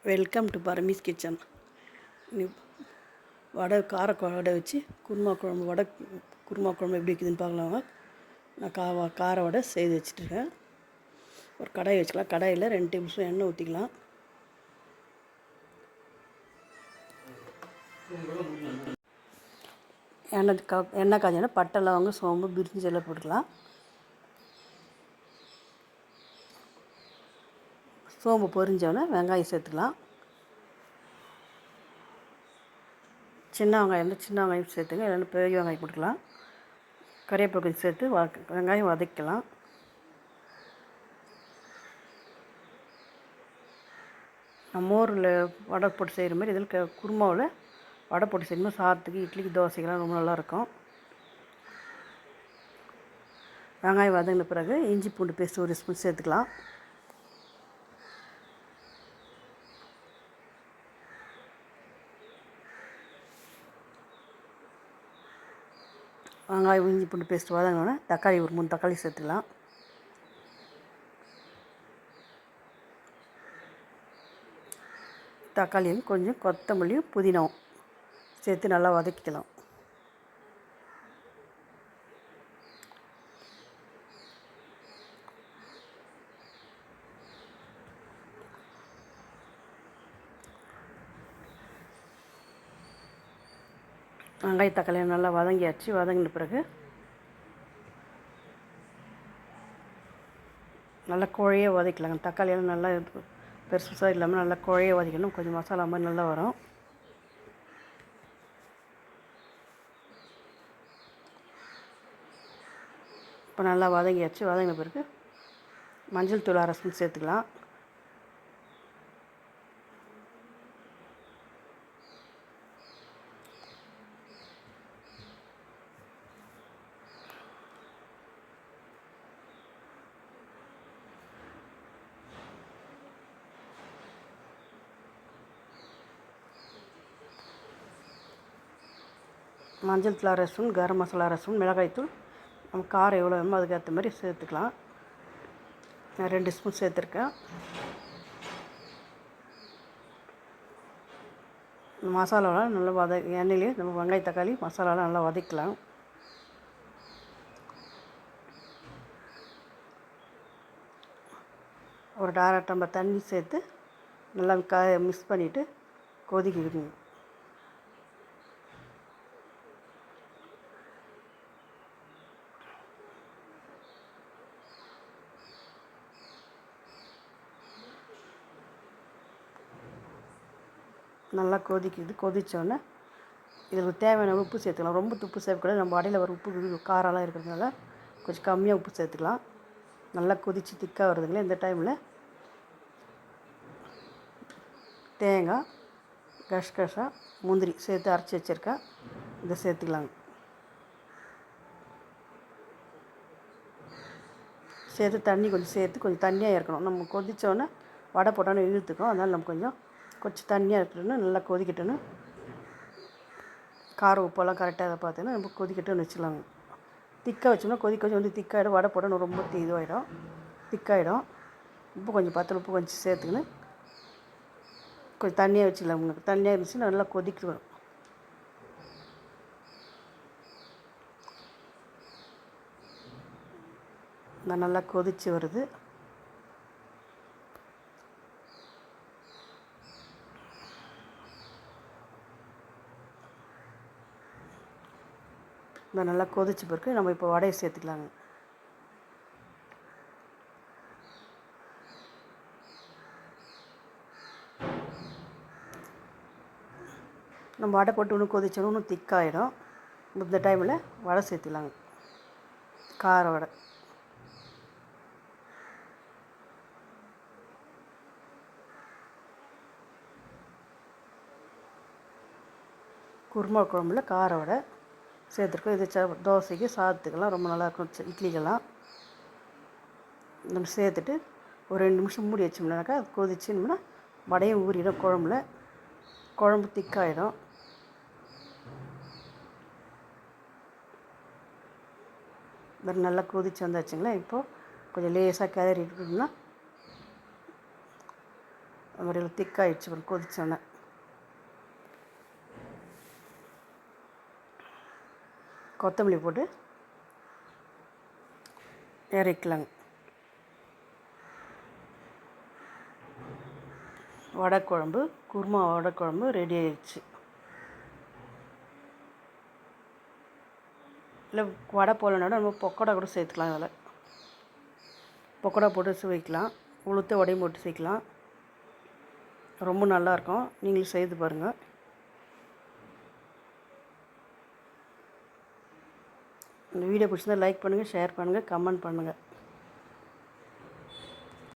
Welcome to பரமீஸ் kitchen. Vada vada வச்சு குருமா குழம்பு எப்படி இருக்குதுன்னு பார்க்கலாமா. நான் கார வடை செய்து வச்சுட்டுருக்கேன். ஒரு கடாய் வச்சுக்கலாம். கடாயில் 2 டேபிள் ஸ்பூன் எண்ணெய் ஊற்றிக்கலாம். எண்ணெய் காய்ஞ்சோன்னா பட்டை, லவங்கம், சோம்பு, பிரிஞ்சி எல்லாம் போட்டுக்கலாம். சோம்பு பொரிஞ்சோன்னே வெங்காயம் சேர்த்துக்கலாம். சின்ன வெங்காயம் சேர்த்துங்க, இல்லைன்னா பெரிய வெங்காயம் போட்டுக்கலாம். கறிவேப்பிலை கொஞ்சம் சேர்த்து வெங்காயம் வதக்கலாம். மோரில் வடை போட்டு செய்கிற மாதிரி இதில் குருமாவில் வடை போட்டு செய்யணும். சாதத்துக்கு, இட்லிக்கு, தோசைக்கெல்லாம் ரொம்ப நல்லாயிருக்கும். வெங்காயம் வதங்கின பிறகு இஞ்சி பூண்டு பேஸ்ட் 1 ஸ்பூன் சேர்த்துக்கலாம். வெங்காயம் இஞ்சி பூண்டு பேஸ்ட் வதங்கினோடனே தக்காளி ஒரு 3 தக்காளி சேர்த்துக்கலாம். தக்காளியும் கொஞ்சம் கொத்தமல்லியும் புதினாவும் சேர்த்து நல்லா வதக்கிக்கலாம். வெங்காய தக்காளி நல்லா வதங்கியாச்சு. வதங்கின பிறகு நல்லா குழைய வதக்கலாங்க. தக்காளியெல்லாம் நல்லா பெருசாக இல்லாமல் நல்லா குழைய வதக்கணும். கொஞ்சம் மசாலா மாதிரி நல்லா வரும். இப்போ நல்லா வதங்கியாச்சு. வதங்கின பிறகு மஞ்சள் தூள் 1/2 ஸ்பூன் சேர்த்துக்கலாம். மஞ்சள் தூள் 1/2 ஸ்பூன், கரம் மசாலா 1/2 ஸ்பூன், மிளகாய்த்தூள் நம்ம காரம் எவ்வளோ வேணுமோ அதுக்கேற்ற மாதிரி சேர்த்துக்கலாம். நான் 2 ஸ்பூன் சேர்த்துருக்கேன். மசாலாவெலாம் நல்லா எண்ணெயிலே நம்ம வெங்காய தக்காளி மசாலாலாம் நல்லா வதக்கலாம். ஒரு 1/2 டம்ளர் தண்ணி சேர்த்து நல்லா மிக்ஸ் பண்ணிவிட்டு கொதிக்க விடுங்க. நல்லா கொதித்தோடனே இதில் தேவையான உப்பு சேர்த்துக்கலாம். ரொம்ப உப்பு சேர்க்கக்கூடாது. நம்ம வடையில் வர உப்பு காரம்லாம் இருக்கிறதுனால கொஞ்சம் கம்மியாக உப்பு சேர்த்துக்கலாம். நல்லா கொதித்து திக்காக வருதுங்களே, இந்த டைமில் தேங்காய், கஷ்கஷா, முந்திரி சேர்த்து அரைச்சி வச்சுருக்கேன். இதை சேர்த்துக்கலாங்க. சேர்த்து தண்ணி கொஞ்சம் தண்ணியாக இருக்கணும். நம்ம கொதித்தோடனே வடை போட்டோன்னு இழுத்துக்கும். அதனால் நம்ம கொஞ்சம் தண்ணியாக இருக்கணும்னு நல்லா கொதிக்கட்டுன்னு, காரம் உப்பெல்லாம் கரெக்டாக அதை பார்த்தோன்னா நம்ம கொதிக்கட்டுன்னு வச்சுக்கலாங்க. திக்காக வச்சோம்னா கொஞ்சம் திக்காகிடும். வடை போட்டோன்னு ரொம்ப இதுவாகிடும், திக்காகிடும். உப்பு கொஞ்சம் உப்பு கொஞ்சம் சேர்த்துக்கின்னு கொஞ்சம் தண்ணியாக வச்சுக்கலாம். உங்களுக்கு தண்ணியாக இருந்துச்சு நல்லா கொதிக்கணும். நல்லா கொதித்து வருது. நல்லா கொதிச்ச பிறகு நம்ம இப்போ வடையை சேர்த்துக்கலாங்க. நம்ம வடை போட்டு இன்னும் கொதிச்சோன்னு இன்னும் திக்காகிடும். இந்த டைமில் வடை சேர்த்துக்கலாங்க. கார வடை குருமா குழம்புல கார வடை சேர்த்துருக்கோம். இது தோசைக்கு, சாதத்துக்கெல்லாம் ரொம்ப நல்லாயிருக்கும். இட்லிக்கெல்லாம் நம்ம சேர்த்துட்டு ஒரு 2 நிமிஷம் மூடி வச்சோம்னாக்கா அது கொதிச்சுன்னா வடையும் ஊறிடும். குழம்பு திக்காகிடும். நல்லா கொதிச்சு வந்தாச்சுங்களா. இப்போது கொஞ்சம் லேசாக கிளறிட்டுனா அது மாதிரி திக்காகிடுச்சு அப்புறம் கொதிச்சோன்னே கொத்தமல்லி போட்டு இறக்கலாங்க. வடைக்குழம்பு, குருமா வடைக்குழம்பு ரெடி ஆயிடுச்சு. இல்லை வடை போடலனாலும் நம்ம பக்கோடா கூட சேர்த்துக்கலாம். அதில் பக்கோடா போட்டு வைக்கலாம், உளுத்த வடையும் போட்டு சேர்க்கலாம். ரொம்ப நல்லாயிருக்கும். நீங்களும் செய்து பாருங்கள். இந்த வீடியோ பிடிச்சிருந்தா லைக் பண்ணுங்கள், ஷேர் பண்ணுங்கள், கமெண்ட் பண்ணுங்கள்.